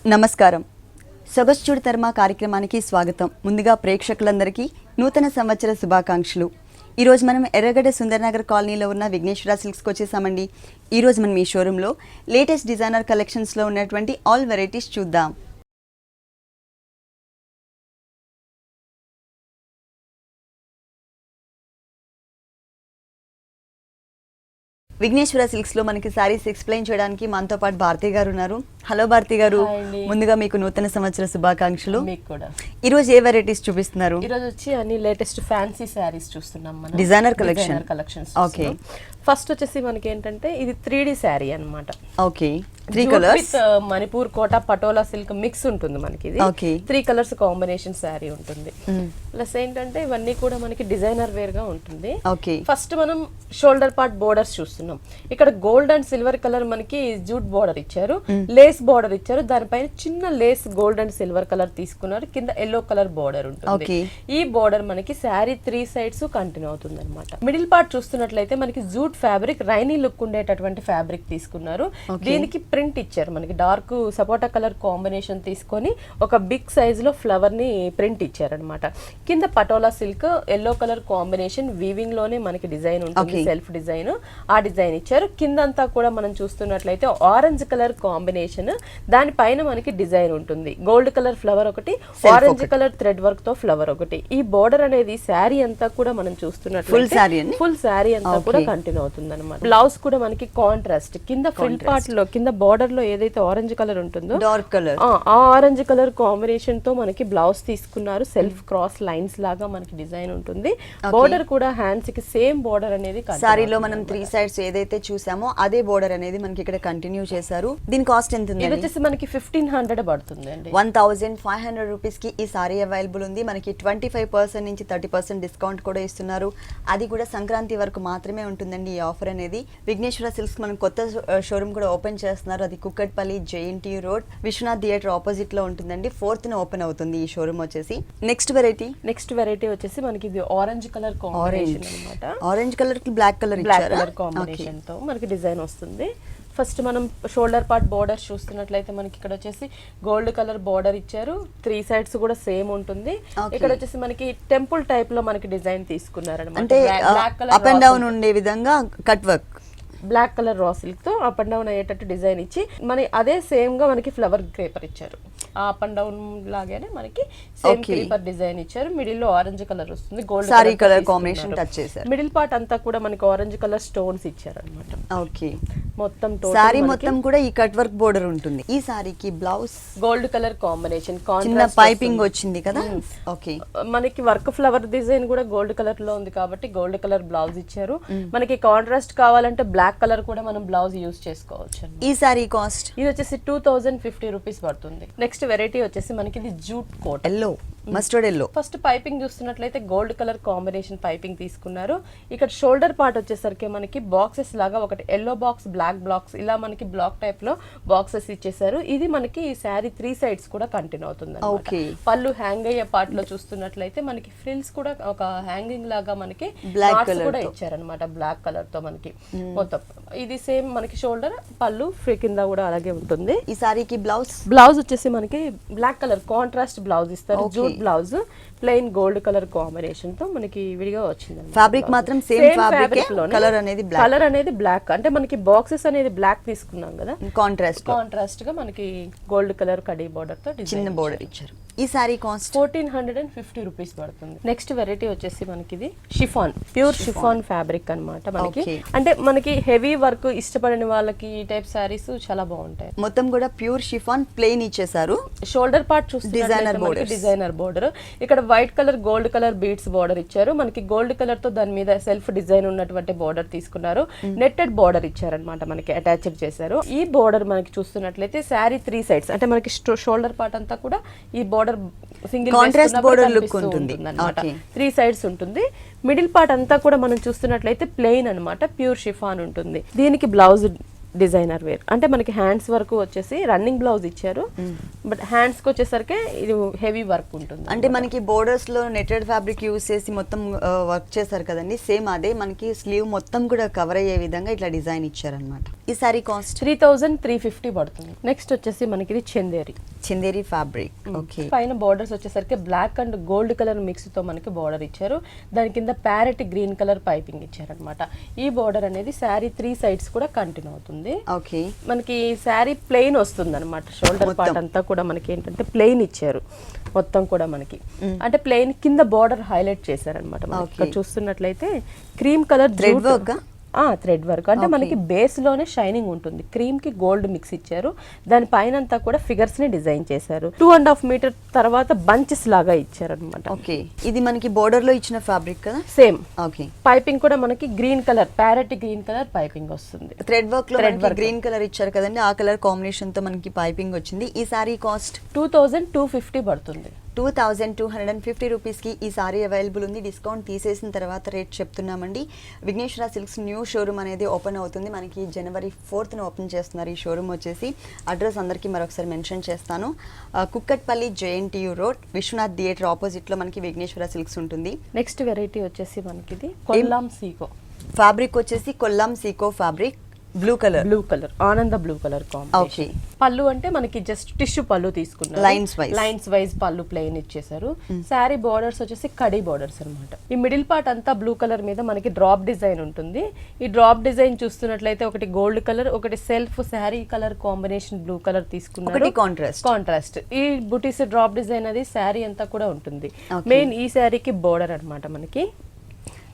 నమస్కారం. సొగస్చూడు తర్మ కార్యక్రమానికి స్వాగతం. ముందుగా ప్రేక్షకులందరికీ నూతన సంవత్సర శుభాకాంక్షలు. ఈరోజు మనం ఎర్రగడ్డ సుందరనగర్ కాలనీలో ఉన్న విఘ్నేశ్వర సిల్క్స్కి వచ్చేసామండి. ఈరోజు మనం ఈ షోరూంలో లేటెస్ట్ డిజైనర్ కలెక్షన్స్లో ఉన్నటువంటి ఆల్ వెరైటీస్ చూద్దాం. విఘ్నేశ్వర సిల్క్స్ లో మనకి సారీస్ ఎక్స్ప్లెయిన్ చేయడానికి మనతో పాటు భారతి గారు ఉన్నారు. హలో భారతి గారు, ముందుగా మీకు నూతన సంవత్సర శుభాకాంక్షలు. మీకు కూడా. ఈ రోజు ఏ వెరైటీస్ చూపిస్తున్నారు? ఈ రోజు వచ్చి అన్ని లేటెస్ట్ ఫ్యాన్సీ సారీస్ చూస్తున్నాం మనం. Designer collections. ఓకే, ఫస్ట్ వచ్చేసి మనకి ఏంటంటే ఇది 3D శారీ అన్నమాట. Okay, 3 colours Manipur Kota patola silk mix ఉంటుంది మనకి. ఇది 3 కలర్స్ కాంబినేషన్ శారీ ఉంటుంది. ప్లస్ ఏంటంటే ఇవన్నీ కూడా మనకి డిజైనర్ వేర్ గా ఉంటుంది. ఫస్ట్ మనం షోల్డర్ పార్ట్ బోర్డర్స్ చూస్తున్నాం. ఇక్కడ గోల్డ్ అండ్ సిల్వర్ కలర్ మనకి జూట్ బోర్డర్ ఇచ్చారు, లేస్ బోర్డర్ ఇచ్చారు, దానిపైన చిన్న lace gold and silver colour తీసుకున్నారు, కింద ఎల్లో కలర్ బోర్డర్ ఉంటుంది. ఈ బోర్డర్ మనకి శారీ 3 సైడ్స్ కంటిన్యూ అవుతుంది అనమాట. మిడిల్ పార్ట్ చూస్తున్నట్లయితే మనకి జూట్ ఫ్యాబ్రిక్, రైనీ లుక్ ఉండేటటువంటి ఫ్యాబ్రిక్ తీసుకున్నారు. దీనికి ప్రింట్ ఇచ్చారు మనకి డార్క్ సపోటా కలర్ కాంబినేషన్ తీసుకొని ఒక బిగ్ సైజ్ లో ఫ్లవర్ ని ప్రింట్ ఇచ్చారు అనమాట. కింద patola silk yellow colour combination weaving లోనే మనకి డిజైన్ ఉంటుంది, సెల్ఫ్ డిజైన్. ఆ డిజైన్ ఇచ్చారు. కింద అంతా కూడా మనం చూస్తున్నట్లయితే ఆరెంజ్ కలర్ కాంబినేషన్, దానిపైన మనకి డిజైన్ ఉంటుంది. గోల్డ్ కలర్ ఫ్లవర్ ఒకటి, ఆరెంజ్ కలర్ థ్రెడ్ వర్క్ తో ఫ్లవర్ ఒకటి. ఈ బోర్డర్ అనేది శారీ అంతా కూడా మనం చూస్తున్నట్లయితే ఫుల్ శారీ అంతా కూడా కంటిన్యూ అవుతుంది అనమాట. బ్లౌజ్ కూడా మనకి కాంట్రాస్ట్, కింద ఫ్రంట్ పార్ట్ లో కింద బోర్డర్ లో ఏదైతే ఆరెంజ్ కలర్ ఉంటుందో డార్క్ కలర్, ఆ ఆరెంజ్ కలర్ కాంబినేషన్ తో మనకి బ్లౌజ్ తీసుకున్నారు. సెల్ఫ్ క్రాస్ లైన్స్ లాగా మనకి డిజైన్ ఉంటుంది. బోర్డర్ కూడా హ్యాండ్స్ కి సేమ్ బోర్డర్ అనేది సారీలో మనం 3 సైడ్స్ ఏదైతే చూసామో అదే బోర్డర్ అనేది మనకి ఇక్కడ కంటిన్యూ చేశారు. దీని కాస్ట్ ఎంత ఉంది? ఇది వచ్చేసి మనకి 1500 పడుతుంది అండి. 1500 రూపీస్ కి ఈ సారీ అవైలబుల్ ఉంది. మనకి 25% నుంచి 30% డిస్కౌంట్ కూడా ఇస్తున్నారు. అది కూడా సంక్రాంతి వరకు మాత్రమే ఉంటుందండి ఈ ఆఫర్ అనేది. విఘ్నేశ్వర సిల్క్స్ మనం కొత్త షోరూమ్ కూడా ఓపెన్ చేస్తున్నారు. అది Kukatpally JNT road Vishwanath theatre opposite లో ఉంటుందండి. 4th ఓపెన్ అవుతుంది ఈ షోరూమ్ వచ్చేసి. నెక్స్ట్ వెరైటీ వచ్చేసి మనకి ఇది ఆరెంజ్ కలర్ కాంబినేషన్ అన్నమాట. ఆరెంజ్ కలర్ కి బ్లాక్ కలర్ కాంబినేషన్ తో మనకి డిజైన్ వస్తుంది. ఫస్ట్ మనం షోల్డర్ పార్ట్ బోర్డర్ చూస్తున్నట్లయితే మనకి ఇక్కడ వచ్చేసి గోల్డ్ కలర్ బోర్డర్ ఇచ్చారు. 3 సైడ్స్ కూడా సేమ్ ఉంటుంది. ఇక్కడ వచ్చేసి మనకి టెంపుల్ టైప్ లో మనకి డిజైన్ తీసుకున్నారు అనమాట. అంటే అప్ అండ్ డౌన్ ఉండే విధంగా cut work, black colour raw silk తో అప్ అండ్ డౌన్ అయ్యేటట్టు డిజైన్ ఇచ్చి మన అదే సేమ్ గా మనకి ఫ్లవర్ క్రేపర్ ఇచ్చారు. అప్ అండ్ డౌన్ లాగానే మనకి సేమ్ క్రీపర్ డిజైన్ ఇచ్చారు. మిడిల్ లో ఆరెంజ్ కలర్ వస్తుంది, gold sari colour combination touch చేశారు. మిడిల్ పార్ట్ అంతా కూడా మనకి ఆరెంజ్ కలర్ స్టోన్స్ ఇచ్చారు అన్నమాట. ఓకే, మొత్తం సారీ మొత్తం కూడా ఈ కట్ వర్క్ బోర్డర్ ఉంటుంది. ఈ సారీకి బ్లౌజ్ గోల్డ్ కలర్ కాంబినేషన్, చిన్న పైపింగ్ వచ్చింది కదా. ఓకే, మనకి వర్క్ ఫ్లవర్ డిజైన్ కూడా గోల్డ్ కలర్ లో ఉంది కాబట్టి గోల్డ్ కలర్ బ్లౌజ్ ఇచ్చారు. మనకి కాంట్రాస్ట్ కావాలంటే బ్లాక్ కలర్ కూడా మనం బ్లౌజ్ యూజ్ చేసుకోవచ్చు. ఈ సారీ కాస్ట్ ఇది వచ్చేసి 2050 రూపీస్ పడుతుంది. నెక్స్ట్ వెరైటీ వచ్చేసి మనకి ఇది jute coat yellow, mustard yellow. First piping చూస్తున్నట్లయితే గోల్డ్ కలర్ కాంబినేషన్ పైపింగ్ తీసుకున్నారు. ఇక్కడ షోల్డర్ పార్ట్ వచ్చేసరికి మనకి బాక్సెస్ లాగా ఒకటి ఎల్లో బాక్స్, బ్లాక్ బాక్స్, ఇలా మనకి బ్లాక్ టైప్ లో బాక్సెస్ ఇచ్చేసారు. ఇది మనకి శారీ 3 సైడ్స్ కూడా కంటిన్యూ అవుతుంది. పళ్ళు హ్యాంగ్ అయ్యే పార్ట్ లో చూస్తున్నట్లయితే మనకి ఫ్రిల్స్ కూడా ఒక హ్యాంగింగ్ లాగా మనకి బ్లాక్ కలర్ కూడా ఇచ్చారనమాట. బ్లాక్ కలర్ తో మనకి మొత్తం ఇది సేమ్ మనకి షోల్డర్, పళ్ళు, కింద కూడా అలాగే ఉంటుంది. ఈ సారీకి బ్లౌజ్ వచ్చేసి మనకి బ్లాక్ కలర్ కాంట్రాస్ట్ బ్లౌజ్ ఇస్తారు. Jute blouse plain gold colour combination తో మనకి విడిగా వచ్చింది. ఫ్యాబ్రిక్ మాత్రం సేమ్ ఫ్యాబ్రిక్, కలర్ అనేది బ్లాక్. అంటే మనకి బాక్సెస్ అనేది బ్లాక్ తీసుకున్నాం కదా, కాంట్రాస్ట్ గా మనకి గోల్డ్ కలర్ కడీ బోర్డర్ తో చిన్న బోర్డర్ ఇచ్చారు. ఈ సారీ కాస్ట్ 1450 రూపీస్ పడుతుంది. నెక్స్ట్ వెరైటీ వచ్చేసి మనకి ఇది షిఫాన్, ప్యూర్ షిఫాన్ ఫ్యాబ్రిక్ అన్నమాట. మనకి అంటే మనకి హెవీ వర్క్ ఇష్టపడిన వాళ్ళకి ఈ టైప్ సారీస్ చాలా బాగుంటాయి. మొత్తం కూడా ప్యూర్ షిఫాన్ ప్లెయిన్ ఇచ్చేసారు. షోల్డర్ పార్ట్ చూస్తే డిజైనర్ బోర్డర్. ఇక్కడ white colour gold colour beads border ఇచ్చారు. మనకి గోల్డ్ కలర్ తో దాని మీద సెల్ఫ్ డిజైన్ ఉన్నటువంటి బోర్డర్ తీసుకున్నారు. నెట్టెడ్ బోర్డర్ ఇచ్చారనమాట, మనకి అటాచ్డ్ చేశారు. ఈ బోర్డర్ మనకి చూస్తున్నట్లయితే శారీ 3 సైడ్స్, అంటే మనకి షోల్డర్ పార్ట్ అంతా కూడా ఈ border single contrast border look ఉంటుంది అన్నమాట. 3 సైడ్స్ ఉంటుంది. మిడిల్ పార్ట్ అంతా కూడా మనం చూస్తున్నట్లయితే ప్లెయిన్ అన్నమాట, ప్యూర్ షిఫాన్ ఉంటుంది. దీనికి బ్లౌజ్ డిజైనర్ వేర్ అంటే మనకి హ్యాండ్స్ వరకు వచ్చేసి రన్నింగ్ బ్లౌజ్ ఇచ్చారు, బట్ హ్యాండ్స్ కి వచ్చేసరికి ఇది హెవీ వర్క్ ఉంటుంది. అంటే మనకి బోర్డర్స్ లో నెటెడ్ ఫ్యాబ్రిక్ యూస్ చేసి మొత్తం వర్క్ చేశారు కదండి, సేమ్ అదే మనకి స్లీవ్ మొత్తం కూడా కవర్ అయ్యే విధంగా ఇట్లా డిజైన్ ఇచ్చారనమాట. ఈ సారీ కాస్ట్ 3350 పడుతుంది. నెక్స్ట్ వచ్చేసి మనకి ఇది చందేరి ఫ్యాబ్రిక్. ఓకే, పైన బోర్డర్స్ వచ్చేసరికి black and gold colour mix తో మనకి బోర్డర్ ఇచ్చారు, దాని కింద ప్యారెట్ గ్రీన్ కలర్ పైపింగ్ ఇచ్చారనమాట. ఈ బోర్డర్ అనేది శారీ 3 సైడ్స్ కూడా కంటిన్యూ అవుతుంది. ఓకే, మనకి శారీ ప్లెయిన్ వస్తుంది అనమాట. షోల్డర్ పార్ట్ అంతా కూడా మనకి ఏంటంటే ప్లెయిన్ ఇచ్చారు మొత్తం కూడా మనకి, అంటే ప్లెయిన్ కింద బోర్డర్ హైలైట్ చేశారనమాట. ఇక్కడ చూస్తున్నట్లయితే క్రీమ్ కలర్ థ్రెడ్ వర్క్ అంటే మనకి బేస్ లోనే షైనింగ్ ఉంటుంది. క్రీమ్ కి గోల్డ్ మిక్స్ ఇచ్చారు, దాని పైన అంతా కూడా ఫిగర్స్ ని డిజైన్ చేశారు. 2.5 మీటర్ తర్వాత బంచెస్ లాగా ఇచ్చారు అనమాట. ఓకే, ఇది మనకి బోర్డర్ లో ఇచ్చిన ఫ్యాబ్రిక్ కదా, సేమ్. ఓకే, పైపింగ్ కూడా మనకి green colour parrot green colour piping వస్తుంది. థ్రెడ్ వర్క్ లో గ్రీన్ కలర్ ఇచ్చారు కదండి, ఆ కలర్ కాంబినేషన్ తో మనకి పైపింగ్ వచ్చింది. ఈ సారీ కాస్ట్ 2250 పడుతుంది. 2250 రూపీస్కి ఈ సారీ అవైలబుల్ ఉంది. డిస్కౌంట్ తీసేసిన తర్వాత రేట్ చెప్తున్నామండి. విఘ్నేశ్వర సిల్క్స్ న్యూ షోరూమ్ అనేది ఓపెన్ అవుతుంది, మనకి జనవరి 4th ఓపెన్ చేస్తున్నారు. ఈ షోరూమ్ వచ్చేసి అడ్రస్ అందరికీ మరొకసారి మెన్షన్ చేస్తాను. Kukatpally JNTU road, Vishwanath theatre ఆపోజిట్లో మనకి విఘ్నేశ్వర సిల్క్స్ ఉంటుంది. నెక్స్ట్ వెరైటీ వచ్చేసి మనకి ఇది కొల్లాం సీకో ఫ్యాబ్రిక్ వచ్చేసి కొల్లాం సీకో ఫ్యాబ్రిక్, బ్లూ కలర్ ఆనంద బ్లూ కలర్ కాంబినేషన్. పళ్ళు అంటే మనకి జస్ట్ టిష్యూ పళ్ళు తీసుకున్నారు, లైన్స్ వైజ్ పళ్ళు ప్లెయిన్ ఇచ్చేసారు. శారీ బోర్డర్స్ వచ్చేసి కడీ బోర్డర్స్ అన్నమాట. ఈ మిడిల్ పార్ట్ అంతా బ్లూ కలర్ మీద మనకి డ్రాప్ డిజైన్ ఉంటుంది. ఈ డ్రాప్ డిజైన్ చూస్తున్నట్లయితే ఒకటి గోల్డ్ కలర్, ఒకటి self sari colour combination blue colour తీసుకున్నారు, కాంట్రాస్ట్. ఈ బుటీస్ డ్రాప్ డిజైన్ అది శారీ అంతా కూడా ఉంటుంది. మెయిన్ ఈ శారీకి బోర్డర్ అన్నమాట మనకి,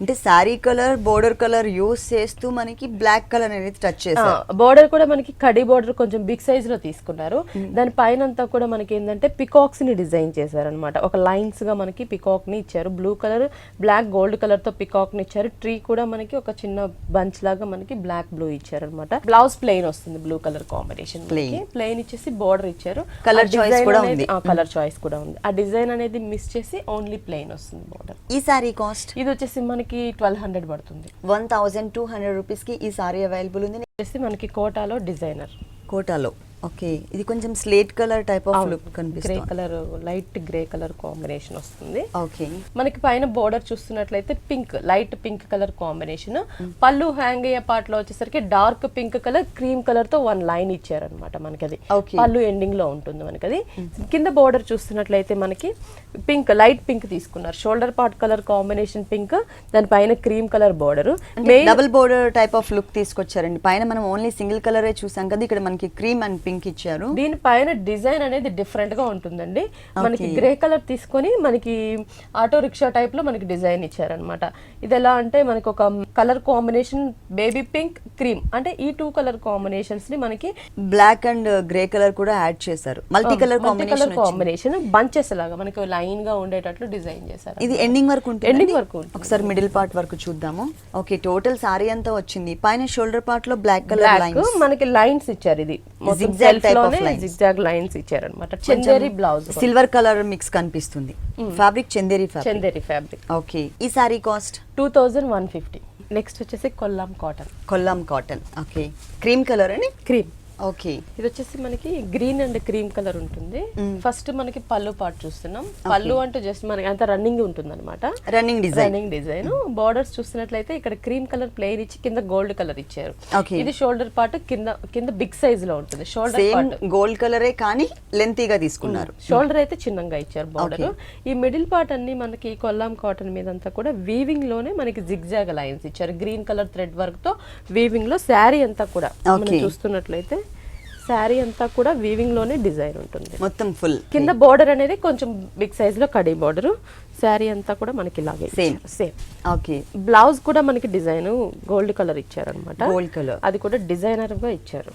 అంటే sari colour border colour use చేస్తూ మనకి బ్లాక్ కలర్ అనేది టచ్ చేశారు. బోర్డర్ కూడా మనకి కడి బోర్డర్ కొంచెం బిగ్ సైజ్ లో తీసుకున్నారు. దాని పైన అంతా కూడా మనకి ఏంటంటే పికాక్స్ ని డిజైన్ చేశారు అనమాట. ఒక లైన్స్ గా మనకి పికాక్ ని ఇచ్చారు, blue colour black gold colour తో పికాక్ ని ఇచ్చారు. ట్రీ కూడా మనకి ఒక చిన్న బంచ్ లాగా మనకి బ్లాక్ బ్లూ ఇచ్చారు అనమాట. బ్లౌజ్ ప్లెయిన్ వస్తుంది, బ్లూ కలర్ కాంబినేషన్ ప్లెయిన్ ఇచ్చేసి బోర్డర్ ఇచ్చారు. కలర్ చాయిస్ కూడా ఉంది, కలర్ చాయిస్ కూడా ఉంది. ఆ డిజైన్ అనేది మిస్ చేసి ఓన్లీ ప్లెయిన్ వస్తుంది బోర్డర్. ఈ సారీ కాస్ట్ ఇది వచ్చేసి మనకి 1200 పడుతుంది. 1200 రూపీస్కి ఈ సారీ అవైలబుల్ ఉంది. మనకి కోటాలో డిజైనర్, కోటాలో. ఓకే, ఇది కొంచెం slate colour type of look కనిపిస్తుంది. Grey colour, light grey colour combination వస్తుంది. ఓకే, మనకి పైన బోర్డర్ చూస్తున్నట్లయితే pink, light pink colour combination. పళ్ళు హ్యాంగ్ అయ్యే పార్ట్ లో వచ్చేసరికి dark pink colour cream colour తో 1 లైన్ ఇచ్చారనమాట మనకి. అది పళ్ళు ఎండింగ్ లో ఉంటుంది మనకి. అది కింద బోర్డర్ చూస్తున్నట్లయితే మనకి పింక్, లైట్ పింక్ తీసుకున్నారు. Shoulder part colour combination pink, దాని పైన cream colour border, double border type of look తీసుకొచ్చారండి. పైన మనం ఓన్లీ సింగిల్ కలరే చూసాం కదా, ఇక్కడ మనకి క్రీమ్ అండ్ పింక్ ఇచ్చారు. దీనిపైన డిజైన్ అనేది డిఫరెంట్ గా ఉంటుందండి. మనకి గ్రే కలర్ తీసుకొని మనకి ఆటో రిక్షా టైప్ లో మనకి డిజైన్ ఇచ్చారనమాట. ఇది ఎలా అంటే మనకి ఒక colour combination baby pink cream, అంటే ఈ 2 కలర్ కాంబినేషన్స్ ని మనకి బ్లాక్ అండ్ గ్రే కలర్ కూడా యాడ్ చేశారు. మల్టీ కలర్ కాంబినేషన్ బంచెస్ లాగా మనకి లైన్ గా ఉండేటట్లు డిజైన్ చేశారు. ఇది ఎండింగ్ వరకు ఉంటుంది. ఎండింగ్ వరకు ఒకసారి మిడిల్ పార్ట్ వరకు చూద్దాము. ఓకే, టోటల్ సారీ అంతా వచ్చింది. పైన షోల్డర్ పార్ట్ లో బ్లాక్ కలర్ లైన్స్, మనకి లైన్స్ ఇచ్చారు. ఇది జిగ్జాగ్ లైన్స్ ఇచ్చారన్నమాట. Chanderi blouse, silver colour mix కనిపిస్తుంది. Fabric Chanderi fabric. ఓకే, ఈ సారీ కాస్ట్ 2150. నెక్స్ట్ వచ్చేసి Kollam cotton. Okay, cream colour అని క్రీమ్. ఓకే, ఇది వచ్చేసి మనకి గ్రీన్ అండ్ క్రీమ్ కలర్ ఉంటుంది. ఫస్ట్ మనకి పళ్ళు పార్ట్ చూస్తున్నాం. పళ్ళు అంటే జస్ట్ మనకి అంత రన్నింగ్ ఉంటుంది అనమాట, రన్నింగ్ డిజైన్. బోర్డర్స్ చూస్తున్నట్లయితే ఇక్కడ క్రీమ్ కలర్ ప్లెయిన్ ఇచ్చి కింద గోల్డ్ కలర్ ఇచ్చారు. ఇది షోల్డర్ పార్ట్ కింద బిగ్ సైజ్ లో ఉంటుంది. షోల్డర్ పార్ట్ గోల్డ్ కలరే కానీ లెంతీగా తీసుకున్నారు. షోల్డర్ అయితే చిన్నగా ఇచ్చారు బోర్డర్. ఈ మిడిల్ పార్ట్ అన్ని మనకి కొల్లాం కాటన్ మీద అంతా కూడా వీవింగ్ లోనే మనకి జిగ్జాగ్ లైన్స్ ఇచ్చారు. గ్రీన్ కలర్ థ్రెడ్ వర్క్ తో వీవింగ్ లో శారీ అంతా కూడా చూస్తున్నట్లయితే శారీ అంతా కూడా వీవింగ్ లోనే డిజైన్ ఉంటుంది మొత్తం ఫుల్. కింద బోర్డర్ అనేది కొంచెం బిగ్ సైజ్ లో కడీ బోర్డర్. శారీ అంతా కూడా మనకి ఇలాగే సేమ్. ఓకే, బ్లౌజ్ కూడా మనకి డిజైన్ గోల్డ్ కలర్ ఇచ్చారు అనమాట. గోల్డ్ కలర్ అది కూడా డిజైనర్ గా ఇచ్చారు.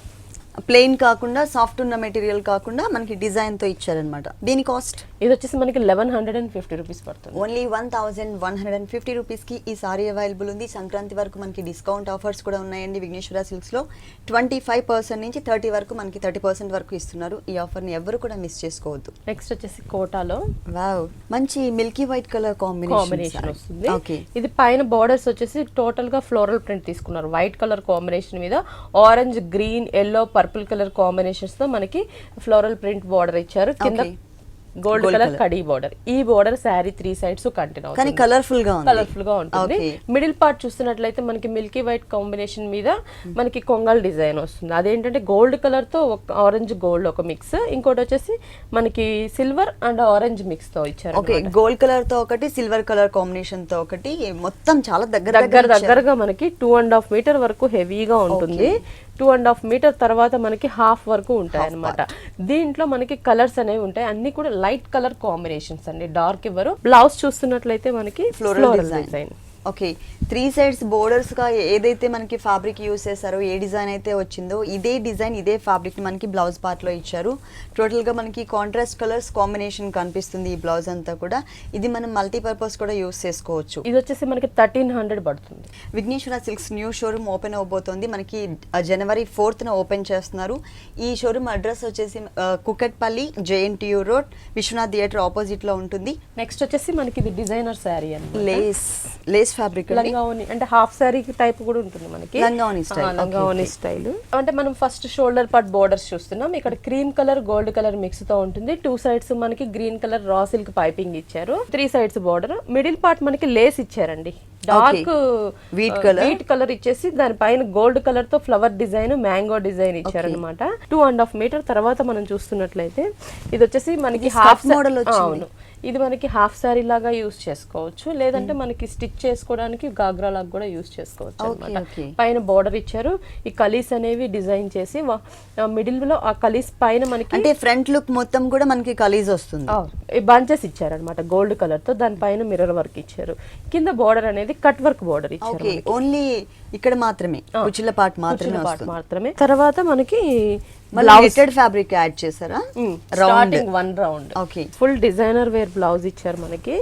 ప్లెయిన్ కాకుండా సాఫ్ట్ ఉన్న మెటీరియల్ కాకుండా మనకి డిజైన్ తో ఇచ్చారనమాట. దీని కాస్ట్ ఇది వచ్చేసి మనకి 1150 రూపీస్ పడుతుంది. ఓన్లీ 1150 రూపీస్ కి ఈ సారీ అవైలబుల్ ఉంది. సంక్రాంతి వరకు మనకి డిస్కౌంట్ ఆఫర్స్ కూడా ఉన్నాయండి విఘ్నేశ్వర సిల్క్స్ లో. 25% నుంచి 30 వరకు మనకి 30% వరకు ఇస్తున్నారు. ఈ ఆఫర్ ని ఎవరు కూడా మిస్ చేసుకోవద్దు. నెక్స్ట్ వచ్చేసి కోటాలో వావ్, మంచి మిల్కీ వైట్ కలర్ కాంబినేషన్ వస్తుంది. ఇది పైన బోర్డర్స్ వచ్చేసి టోటల్ గా ఫ్లోరల్ ప్రింట్ తీసుకున్నారు. వైట్ కలర్ కాంబినేషన్ మీద orange, green, yellow, purple colour combinations తో మనకి ఫ్లోరల్ ప్రింట్ బోర్డర్ ఇచ్చారు. కింద గోల్డ్ కలర్ కడీ బోర్డర్. ఈ బోర్డర్ శారీ 3 sides కంటిన్యూ అవుతుంది. కానీ కలర్ఫుల్ గా ఉంటుంది. మిడిల్ పార్ట్ చూస్తున్నట్లయితే మనకి మిల్కీ వైట్ కాంబినేషన్ మీద మనకి కొంగల్ డిజైన్ వస్తుంది. అదేంటంటే గోల్డ్ కలర్ తో ఆరెంజ్ గోల్డ్ ఒక మిక్స్, ఇంకోటి వచ్చేసి మనకి సిల్వర్ అండ్ ఆరెంజ్ మిక్స్ తో ఇచ్చారు. ఓకే, గోల్డ్ కలర్ తో ఒకటి, సిల్వర్ కలర్ కాంబినేషన్ తో ఒకటి, మొత్తం చాలా దగ్గరగా మనకి 2.5 మీటర్ వరకు హెవీగా ఉంటుంది. 2.5 మీటర్ తర్వాత మనకి హాఫ్ వరకు ఉంటాయి అన్నమాట. దీంట్లో మనకి కలర్స్ అనేవి ఉంటాయి, అన్ని కూడా లైట్ కలర్ కాంబినేషన్స్ అండి, డార్క్ ఇవ్వరు. బ్లౌజ్ చూస్తున్నట్లయితే మనకి floral design. Okay, 3 sides borders గా ఏదైతే మనకి ఫ్యాబ్రిక్ యూస్ చేశారో, ఏ డిజైన్ అయితే వచ్చిందో ఇదే డిజైన్ ఇదే ఫ్యాబ్రిక్ మనకి బ్లౌజ్ పార్ట్ లో ఇచ్చారు. టోటల్ గా మనకి కాంట్రాస్ట్ కలర్స్ కాంబినేషన్ కనిపిస్తుంది ఈ బ్లౌజ్ అంతా కూడా. ఇది మనం మల్టీపర్పస్ కూడా యూస్ చేసుకోవచ్చు. ఇది వచ్చేసి మనకి 1300 పడుతుంది. Vighneshwara silks new showroom open అవబోతోంది. మనకి జనవరి 4th ఓపెన్ చేస్తున్నారు. ఈ షోరూమ్ అడ్రస్ వచ్చేసి Kukatpally, JNTU road, Vishwanath theatre opposite లో ఉంటుంది. నెక్స్ట్ వచ్చేసి మనకి ఇది డిజైనర్ శారీ అండి, లేస్ ఫ్యాబ్రిక్, లంగావోని అంటే హాఫ్ శారీ టైప్ కూడా ఉంటుంది మనకి. లంగావోని స్టైల్ అంటే మనం ఫస్ట్ షోల్డర్ పార్ట్ బోర్డర్స్ చూస్తున్నాం. ఇక్కడ cream colour, gold colour mix తో ఉంటుంది. 2 sides మనకి green colour raw silk piping ఇచ్చారు. 3 sides బోర్డర్. మిడిల్ పార్ట్ మనకి లేస్ ఇచ్చారండి, డార్క్ వీట్ కలర్ ఇచ్చేసి దానిపైన గోల్డ్ కలర్ తో ఫ్లవర్ డిజైన్, మ్యాంగో డిజైన్ ఇచ్చారనమాట. 2.5 మీటర్ తర్వాత మనం చూస్తున్నట్లయితే ఇది వచ్చేసి మనకి హాఫ్ మోడల్. అవును, ఇది మనకి హాఫ్ సారీ లాగా యూస్ చేసుకోవచ్చు, లేదంటే మనకి స్టిచ్ చేసుకోవడానికి గాగ్రా లాగా కూడా యూస్ చేసుకోవచ్చు అన్నమాట. పైన బోర్డర్ ఇచ్చారు. ఈ కలీస్ అనేవి డిజైన్ చేసి మిడిల్ లో ఆ కలీస్ పైన మనకి అంటే ఫ్రంట్ లుక్ మొత్తం కూడా మనకి కలీస్ వస్తుంది. బంచెస్ ఇచ్చారనమాట గోల్డ్ కలర్ తో, దానిపైన మిర్రర్ వర్క్ ఇచ్చారు. కింద బోర్డర్ అనేది కట్ వర్క్ బోర్డర్ ఇచ్చారు. ఓన్లీ ఇక్కడ మాత్రమే కుచ్చిళ్ళ పార్ట్ మాత్రమే. తర్వాత మనకి ఫ్యాబ్రిక్ యాడ్ చేశారా? Starting 1 round. Okay, full designer wear blouse ఇచ్చారు మనకి.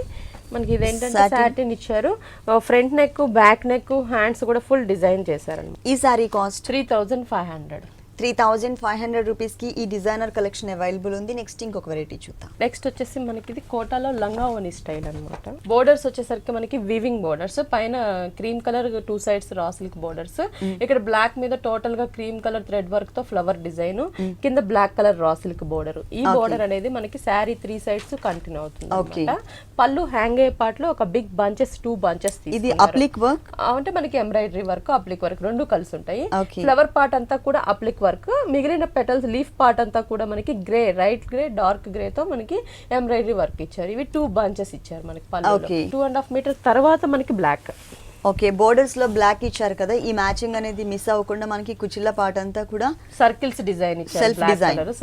ఇదేంటంటే సాటిన్ ఇచ్చారు. Front neck, back neck, hands కూడా ఫుల్ డిజైన్ చేశారు. ఈ సారీ కాస్ట్ 3500. 3500 రూపీస్ కి ఈ డిజైనర్ కలెక్షన్ అవైలబుల్ ఉంది. నెక్స్ట్ ఇంకొక వెరైటీ చూద్దాం. నెక్స్ట్ వచ్చేసి మనకి ఇది కోటాలో లంగావోని స్టైల్ అన్నమాట. బోర్డర్స్ వచ్చేసరికి మనకి వీవింగ్ బోర్డర్స్, పైన cream colour 2 sides raw silk borders, ఇక్కడ బ్లాక్ మీద టోటల్ గా క్రీమ్ కలర్ థ్రెడ్ వర్క్ తో ఫ్లవర్ డిజైన్, కింద black colour raw silk border. ఈ బోర్డర్ అనేది మనకి శారీ 3 sides కంటిన్యూ అవుతుంది అన్నమాట. పళ్ళు హ్యాంగ్ అయ్యే పార్ట్ లో ఒక బిగ్ బంచెస్, 2 bunches ఇది అప్లిక్ వర్క్ అంటే మనకి ఎంబ్రాయిడరీ వర్క్, అప్లిక్ వర్క్ రెండు కలిసి ఉంటాయి. ఫ్లవర్ పార్ట్ అంతా కూడా అప్లిక్ వర్క్, మిగిలిన పెటల్స్ లీఫ్ పార్ట్ అంతా కూడా మనకి grey, right grey, dark grey తో మనకి ఎంబ్రాయిడరీ వర్క్ ఇచ్చారు. ఇవి 2 bunches ఇచ్చారు మనకి పళ్ళులో. 2.5 మీటర్ తర్వాత మనకి బ్లాక్. ఓకే, బోర్డర్స్ లో బ్లాక్ ఇచ్చారు కదా, ఈ మ్యాచింగ్ అనేది మిస్ అవ్వకుండా మనకి కుచ్చిళ్ళ పార్ట్ అంతా కూడా సర్కిల్స్ డిజైన్ ఇచ్చారు.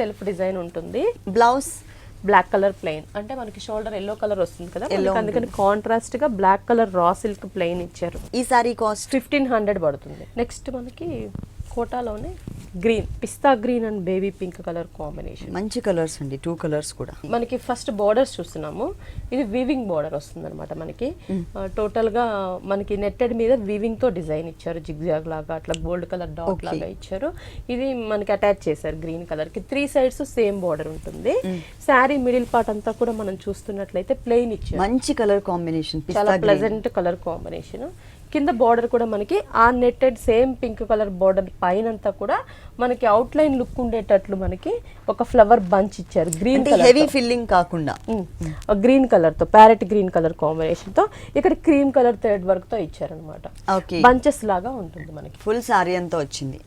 సెల్ఫ్ డిజైన్ ఉంటుంది. బ్లౌజ్ బ్లాక్ కలర్ ప్లెయిన్, అంటే మనకి షోల్డర్ ఎల్లో కలర్ వస్తుంది కదా, అందుకని కాంట్రాస్ట్ గా black colour raw silk plain ఇచ్చారు. ఈ సారీ కాస్ట్ 1500 పడుతుంది. నెక్స్ట్ మనకి కోటాలోనే గ్రీన్, పిస్తా green and baby pink colour combination. మంచి కలర్స్ అండి, 2 కలర్స్ కూడా. మనకి ఫస్ట్ బోర్డర్స్ చూస్తున్నాము. ఇది వీవింగ్ బోర్డర్ వస్తుంది అనమాట మనకి. టోటల్ గా మనకి నెట్టెడ్ మీద వీవింగ్ తో డిజైన్ ఇచ్చారు, జిగ్జాగ్ లాగా అట్లా గోల్డ్ కలర్ డాట్ లాగా ఇచ్చారు. ఇది మనకి అటాచ్ చేశారు గ్రీన్ కలర్ కి. 3 sides సేమ్ బోర్డర్ ఉంటుంది. శారీ మిడిల్ పార్ట్ అంతా కూడా మనం చూస్తున్నట్లయితే ప్లెయిన్ ఇచ్చారు. మంచి కలర్ కాంబినేషన్, చాలా ప్లెజెంట్ కలర్ కాంబినేషన్. కింద బోర్డర్ కూడా మనకి ఆ netted same pink colour border పైనంతా కూడా మనకి అవుట్ లైన్ లుక్ ఉండేటట్లు మనకి ఒక ఫ్లవర్ బంచ్ ఇచ్చారు. గ్రీన్ హెవీ ఫిల్లింగ్ కాకుండా గ్రీన్ కలర్ తో, ప్యారెట్ గ్రీన్ కలర్ కాంబినేషన్ తో, ఇక్కడ క్రీమ్ కలర్ థ్రెడ్ వర్క్ తో ఇచ్చారు అనమాట. బంచెస్ లాగా ఉంటుంది మనకి. ఫుల్ సారీ అంతా వచ్చింది.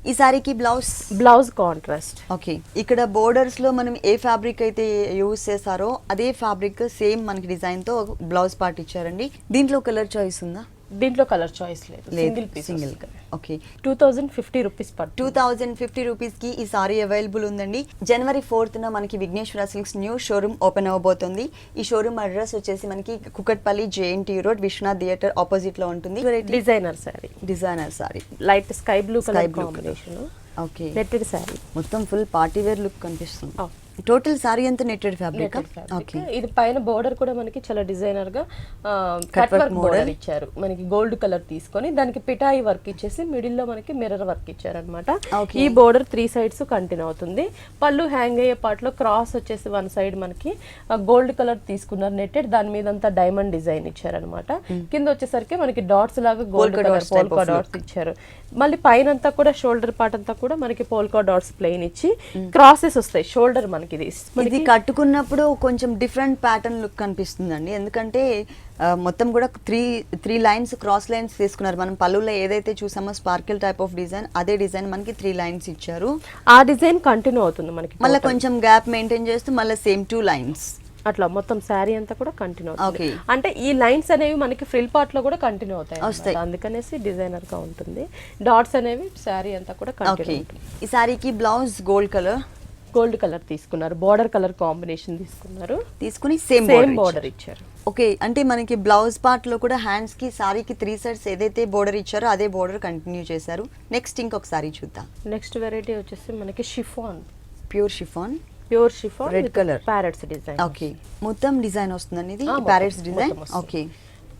ఈ సారీకి బ్లౌజ్ కాంట్రాస్ట్. ఓకే, ఇక్కడ బోర్డర్స్ లో మనం ఏ ఫ్యాబ్రిక్ అయితే యూజ్ చేశారో అదే ఫ్యాబ్రిక్ సేమ్ మనకి డిజైన్ తో బ్లౌజ్ పార్ట్ ఇచ్చారండి. దీంట్లో కలర్ చాయిస్ ఉందా? దీంట్లో కలర్ చాయిస్ లేదు, సింగిల్ కలర్. ఓకే, 2050 రూపీస్ పడుతుంది. 2050 రూపీస్ కి ఈ సారీ అవైలబుల్ ఉందండి. జనవరి 4th మనకి Vighneshwara silks new showroom open అవ్వబోతుంది. ఈ షోరూమ్ అడ్రస్ వచ్చేసి మనకి Kukatpally, JNTU road, Vishwanath theatre opposite లో ఉంటుంది. Designer sari light sky blue colour combination. Okay, netted sari, మొత్తం ఫుల్ పార్టీ వేర్ లుక్ కనిపిస్తుంది. టోటల్ సారీ అంతా నెట్టెడ్ ఫ్యాబ్రిక్. ఓకే, ఇది పైన బోర్డర్ కూడా మనకి చాలా డిజైనర్ గా కట్ వర్క్ బోర్డర్ ఇచ్చారు మనకి, గోల్డ్ కలర్ తీసుకొని దానికి పిటాయి వర్క్ ఇచ్చేసి మిడిల్ లో మనకి మిర్రర్ వర్క్ ఇచ్చారనమాట. ఈ బోర్డర్ 3 sides కంటిన్యూ అవుతుంది. పళ్ళు హ్యాంగ్ అయ్యే పార్ట్ లో క్రాస్ వచ్చేసి 1 side మనకి గోల్డ్ కలర్ తీసుకున్నారు నెట్టెడ్, దాని మీద అంతా డైమండ్ డిజైన్ ఇచ్చారనమాట. కింద వచ్చేసరికి మనకి డాట్స్ లాగా గోల్డ్ కలర్ పోల్కా డాట్స్ ఇచ్చారు. మళ్ళీ పైన అంతా కూడా షోల్డర్ పార్ట్ అంతా కూడా మనకి పోల్కా డాట్స్ ప్లెయిన్ ఇచ్చి క్రాసెస్ వస్తాయి షోల్డర్ మనకి. ఇది కట్టుకున్నప్పుడు కొంచెం డిఫరెంట్ ప్యాటర్న్ లుక్ కనిపిస్తుందండి, ఎందుకంటే మొత్తం కూడా త్రీ లైన్స్ క్రాస్ లైన్స్ తీసుకున్నారు. మనం పళ్ళులో ఏదైతే చూసామో స్పార్కిల్ టైప్ ఆఫ్ డిజైన్, అదే డిజైన్ మనకి 3 lines ఇచ్చారు. ఆ డిజైన్ కంటిన్యూ అవుతుంది మనకి, మళ్ళీ కొంచెం గ్యాప్ మెయింటైన్ చేస్తూ మళ్ళీ సేమ్ 2 lines అట్లా మొత్తం శారీ అంతా కూడా కంటిన్యూ అవుతుంది. అంటే ఈ లైన్స్ అనేవి మనకి ఫ్రిల్ పార్ట్ లో కూడా కంటిన్యూ అవుతాయి, అందుకనేసి డిజైనర్ గా ఉంటుంది. డాట్స్ అనేవి శారీ అంతా కూడా కంటిన్యూ అవుతుంది. ఈ శారీకి బ్లౌజ్ గోల్డ్ కలర్ తీసుకున్నారు, బార్డర్ కలర్ కాంబినేషన్ తీసుకుని సేమ్ బార్డర్ ఇచ్చారు. ఓకే, అంటే మనకి బ్లౌజ్ పార్ట్ లో కూడా హ్యాండ్స్ కి సారీకి 3 sides ఏదైతే బోర్డర్ ఇచ్చారో అదే బోర్డర్ కంటిన్యూ చేశారు. నెక్స్ట్ ఇంకొక సారీ చూద్దాం. నెక్స్ట్ వెరైటీ వచ్చేసి మనకి chiffon, pure chiffon red colour parrots design. Okay, మొత్తం డిజైన్ వస్తుందండి ఇది ప్యారెట్స్ డిజైన్. ఓకే,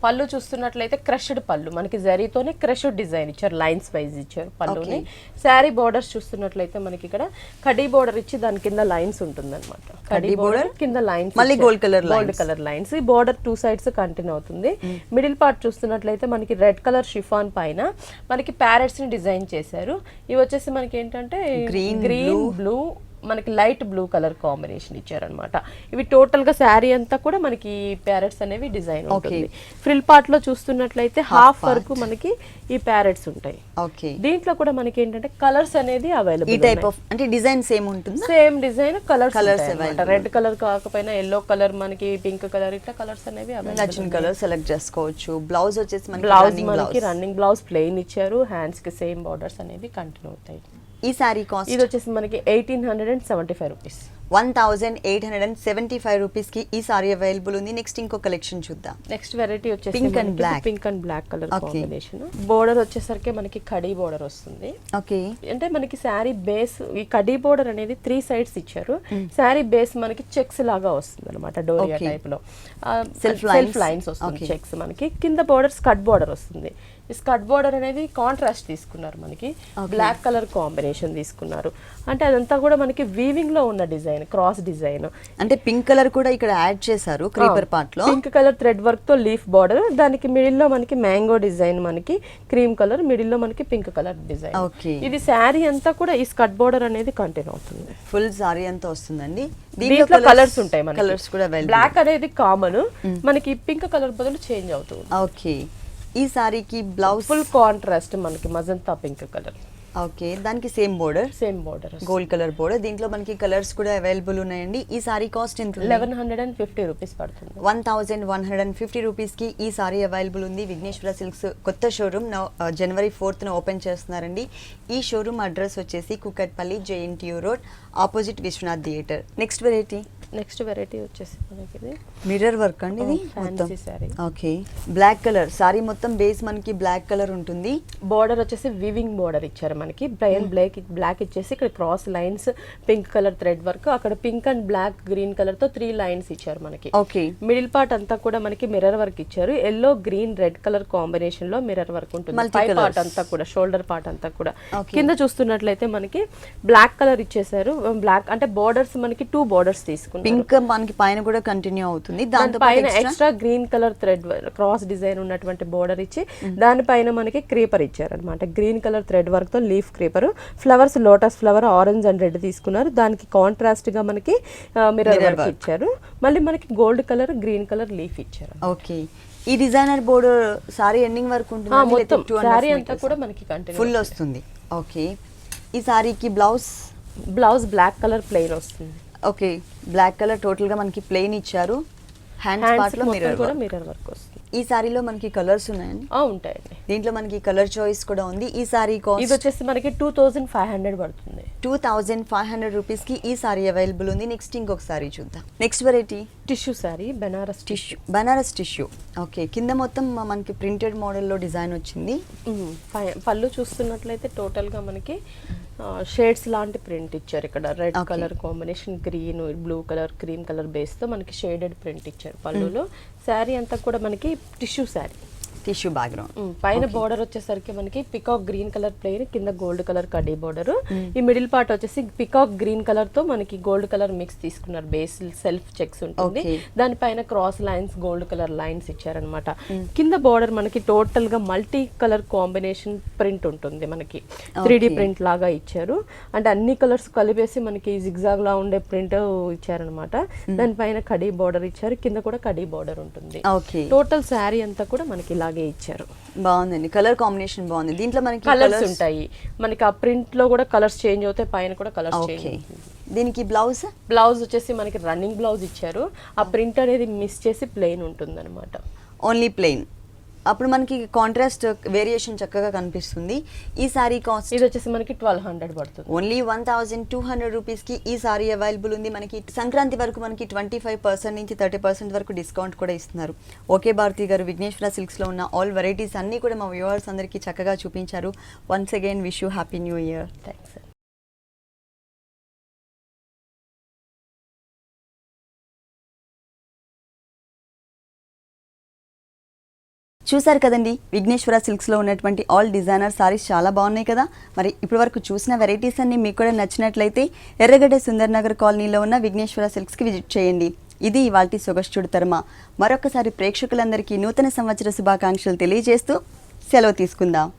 పళ్ళు చూస్తున్నట్లయితే క్రష్డ్ పళ్ళు మనకి జరీతోనే క్రష్డ్ డిజైన్ ఇచ్చారు, లైన్స్ వైజ్ ఇచ్చారు పళ్ళుని. శారీ బోర్డర్స్ చూస్తున్నట్లయితే మనకి ఇక్కడ కడీ బోర్డర్ ఇచ్చి దాని కింద లైన్స్ ఉంటుంది అనమాట. కడీ బోర్డర్ కింద లైన్స్, మళ్ళీ గోల్డ్ కలర్ లైన్స్. ఈ బోర్డర్ 2 sides కంటిన్యూ అవుతుంది. మిడిల్ పార్ట్ చూస్తున్నట్లయితే మనకి రెడ్ కలర్ షిఫాన్ పైన మనకి ప్యారెట్స్ ని డిజైన్ చేశారు. ఇవి వచ్చేసి మనకి ఏంటంటే గ్రీన్ బ్లూ మనకి లైట్ బ్లూ కలర్ కాంబినేషన్ ఇచ్చారనమాట. ఇవి టోటల్ గా శారీ అంతా కూడా మనకి ప్యారెట్స్ అనేవి డిజైన్ ఉంటుంది. ఫ్రిల్ పార్ట్ లో చూస్తున్నట్లయితే హాఫ్ వరకు మనకి ఈ ప్యారెట్స్ ఉంటాయి. దీంట్లో కూడా మనకి ఏంటంటే కలర్స్ అనేది అవైలబుల్, అంటే డిజైన్ సేమ్ ఉంటుంది, same design colours red colour కాకపోయినా ఎల్లో కలర్ మనకి పింక్ కలర్ ఇట్లా కలర్స్ అనేవి నచ్చిన కలర్ సెలెక్ట్ చేసుకోవచ్చు. బ్లౌజ్ వచ్చేసి మనకి రన్నింగ్ బ్లౌజ్ ప్లెయిన్ ఇచ్చారు, హ్యాండ్స్ కి సేమ్ బార్డర్స్ అనేవి కంటిన్యూ అవుతాయి. ఈ సారీ కాస్ట్ ఇది వచ్చేసి మనకి 1875 రూపీస్, 1875 రూపీస్ కి ఈ సారీ అవైలబుల్ ఉంది. నెక్స్ట్ ఇంకో కలెక్షన్ చూద్దాం. నెక్స్ట్ వెరైటీ వచ్చేసి pink and black colour combination. Border వచ్చేసరికి మనకి కడీ బోర్డర్ వస్తుంది. ఓకే, అంటే మనకి శారీ బేస్ ఈ కడీ బోర్డర్ అనేది 3 sides ఇచ్చారు. శారీ బేస్ మనకి చెక్స్ లాగా వస్తుంది అనమాట, డోరియా టైప్ లో సెల్ఫ్ లైన్స్ వస్తుంది చెక్స్. మనకి కింద బోర్డర్ స్కర్ట్ బోర్డర్ వస్తుంది. ఈ స్కర్ట్ బోర్డర్ అనేది కాంట్రాస్ట్ తీసుకున్నారు, మనకి బ్లాక్ కలర్ కాంబినేషన్ తీసుకున్నారు. అంటే అదంతా కూడా మనకి వీవింగ్ లో ఉన్న డిజైన్, క్రాస్ డిజైన్. అంటే పింక్ కలర్ కూడా ఇక్కడ యాడ్ చేశారు క్రీపర్ పార్ట్ లో. పింక్ కలర్ థ్రెడ్ వర్క్ తో లీఫ్ బార్డర్, దానికి మిడిల్ లో మనకి మ్యాంగో డిజైన్, మనకి క్రీమ్ కలర్, మిడిల్ లో మనకి పింక్ కలర్ డిజైన్. ఇది శారీ అంతా కూడా ఈ స్కర్ట్ బోర్డర్ అనేది కంటిన్యూ అవుతుంది. ఫుల్ శారీ అంతా వస్తుందండి. దీంట్లో కలర్స్ ఉంటాయి మనకి, కలర్స్ కూడా బ్లాక్ అనేది కామన్, మనకి పింక్ కలర్ బదులు చేంజ్ అవుతుంది. ఓకే, ఈ సారీకి బ్లౌజ్ ఫుల్ కాంట్రాస్ట్ మనకి మజంతా పింక్ కలర్. ఓకే, దానికి same border gold colour border. దీంట్లో మనకి కలర్స్ కూడా అవైలబుల్ ఉన్నాయండి. ఈ సారీ కాస్ట్ ఎంత? 1150 రూపీస్ పడుతుంది. 1150 రూపీస్ కి ఈ సారీ అవైలబుల్ ఉంది. విఘ్నేశ్వర సిల్క్స్ కొత్త షోరూమ్ January 4th ఓపెన్ చేస్తున్నారండి. ఈ షోరూమ్ అడ్రస్ వచ్చేసి Kukatpally, JNTU road, opposite Vishwanath theatre. Next variety వచ్చేసి మనకి మిర్రర్ వర్క్ అండి, ఇది fancy sari. Okay, black colour sari మొత్తం బేస్ మనకి బ్లాక్ కలర్ ఉంటుంది. బోర్డర్ వచ్చేసి వివింగ్ బోర్డర్ ఇచ్చారు మనకి, ప్లెయిన్ బ్లాక్ ఇచ్చేసి ఇక్కడ cross lines, pink colour thread work, అక్కడ pink and black green colour తో 3 lines ఇచ్చారు మనకి. ఓకే, మిడిల్ పార్ట్ అంతా కూడా మనకి మిర్రర్ వర్క్ ఇచ్చారు. Yellow green red colour combination లో మిర్రర్ వర్క్ ఉంటుంది. పై పార్ట్ అంతా కూడా, షోల్డర్ పార్ట్ అంతా కూడా. కింద చూస్తున్నట్లయితే మనకి బ్లాక్ కలర్ ఇచ్చేసారు. బ్లాక్ అంటే బోర్డర్స్ మనకి 2 borders తీసుకున్నారు. పింక్ మనకి పైన కూడా కంటిన్యూ అవుతుంది. దాని పైన extra green colour thread cross design ఉన్నటువంటి బోర్డర్ ఇచ్చి దానిపైన మనకి క్రీపర్ ఇచ్చారు అనమాట. గ్రీన్ కలర్ థ్రెడ్ వర్క్ తో leaf creeper, flowers lotus flower orange and red తీసుకున్నారు. దానికి కాంట్రాస్ట్ గా మనకి మిర్రర్ వర్క్ ఇచ్చారు. మళ్ళీ మనకి gold colour, green colour leaf ఇచ్చారు. ఓకే, ఈ డిజైనర్ బోర్డర్ సారీ ఎండింగ్ వరకు ఉంటుంది. మొత్తం సారీ అంతా కూడా మనకి కంటిన్యూ ఫుల్ వస్తుంది. ఓకే, ఈ సారీకి బ్లౌజ్ బ్లాక్ కలర్ ప్లెయిన్ వస్తుంది. ఓకే, బ్లాక్ కలర్ టోటల్ గా మనకి ప్లెయిన్ ఇచ్చారు. హ్యాండ్స్ పార్ట్ లో మిర్రర్ వర్క్ వస్తుంది. ఈ సారీలో మనకి కలర్స్ ఉన్నాయండి? ఉంటాయండి. దీంట్లో మనకి కలర్ చాయిస్ కూడా ఉంది. ఈ సారీ కాస్ట్ ఇది వచ్చేసి మనకి 2500 పడుతుంది. 2500 రూపీస్ కి ఈ సారీ అవైలబుల్ ఉంది. నెక్స్ట్ ఇంకొక సారీ చూద్దాం. Next variety tissue sorry, Banaras tissue. Okay, కింద మొత్తం మనకి ప్రింటెడ్ మోడల్లో డిజైన్ వచ్చింది. పళ్ళు చూస్తున్నట్లయితే టోటల్ గా మనకి షేడ్స్ లాంటి ప్రింట్ ఇచ్చారు. ఇక్కడ red colour combination, green, blue colour, cream colour base తో మనకి షేడెడ్ ప్రింట్ ఇచ్చారు పళ్ళులో. శారీ అంతా కూడా మనకి టిష్యూ శారీ, టిష్యూ బ్యాక్గ్రౌండ్. పైన బోర్డర్ వచ్చేసరికి మనకి పికాక్ గ్రీన్ కలర్ ప్లెయిన్, కింద గోల్డ్ కలర్ కడ్డీ బోర్డర్. ఈ మిడిల్ పార్ట్ వచ్చేసి పికాక్ గ్రీన్ కలర్ తో మనకి గోల్డ్ కలర్ మిక్స్ తీసుకున్నారు. బేస్ సెల్ఫ్ చెక్స్ ఉంటుంది, దానిపైన cross lines, gold colour lines ఇచ్చారనమాట. కింద బోర్డర్ మనకి టోటల్ గా మల్టీ కలర్ కాంబినేషన్ ప్రింట్ ఉంటుంది. మనకి 3D ప్రింట్ లాగా ఇచ్చారు. అంటే అన్ని కలర్స్ కలిపేసి మనకి జిగ్జాగ్ లా ఉండే ప్రింట్ ఇచ్చారనమాట. దానిపైన కడ్డీ బోర్డర్ ఇచ్చారు, కింద కూడా కడ్డీ బోర్డర్ ఉంటుంది. టోటల్ శారీ అంతా కూడా మనకి ఇలాగే ఇచ్చారు. బాగుందండి, కలర్ కాంబినేషన్ బాగుంది. దీంట్లో మనకి కలర్స్ ఉంటాయి. మనకి ఆ ప్రింట్ లో కూడా కలర్స్ చేంజ్ అవుతాయి, పైన కూడా కలర్స్ చేంజ్ అవుతాయి. దీనికి బ్లౌజ్ వచ్చేసి మనకి రన్నింగ్ బ్లౌజ్ ఇచ్చారు. ఆ ప్రింట్ అనేది మిస్ చేసి ప్లెయిన్ ఉంటుంది అనమాట. Only plain. అప్పుడు మనకి కాంట్రాస్ట్ వేరియేషన్ చక్కగా కనిపిస్తుంది. ఈ సారీ కాస్ట్ ఇది వచ్చేసి మనకి 1200 పడుతుంది. ఓన్లీ 1200 రూపీస్ కి ఈ సారీ అవైలబుల్ ఉంది. మనకి సంక్రాంతి వరకు మనకి 25% నుంచి 30% వరకు డిస్కౌంట్ కూడా ఇస్తున్నారు. ఓకే భారతి గారు, విఘ్నేశ్వర సిల్క్స్ లో ఉన్న ఆల్ వెరైటీస్ అన్ని కూడా మా వ్యూవర్స్ అందరికీ చక్కగా చూపించారు. Once again wish you happy new year. Thanks. చూసారు కదండి, విఘ్నేశ్వర సిల్క్స్లో ఉన్నటువంటి ఆల్ డిజైనర్ సారీస్ చాలా బాగున్నాయి కదా. మరి ఇప్పటి వరకు చూసిన వెరైటీస్ అన్ని మీకు కూడా నచ్చినట్లయితే ఎర్రగడ్డ సుందర్ నగర్ కాలనీలో ఉన్న విఘ్నేశ్వర సిల్క్స్కి విజిట్ చేయండి. ఇది ఇవాల్టి సొగస్టుడు తర్మ. మరొకసారి ప్రేక్షకులందరికీ నూతన సంవత్సర శుభాకాంక్షలు తెలియజేస్తూ సెలవు తీసుకుందాం.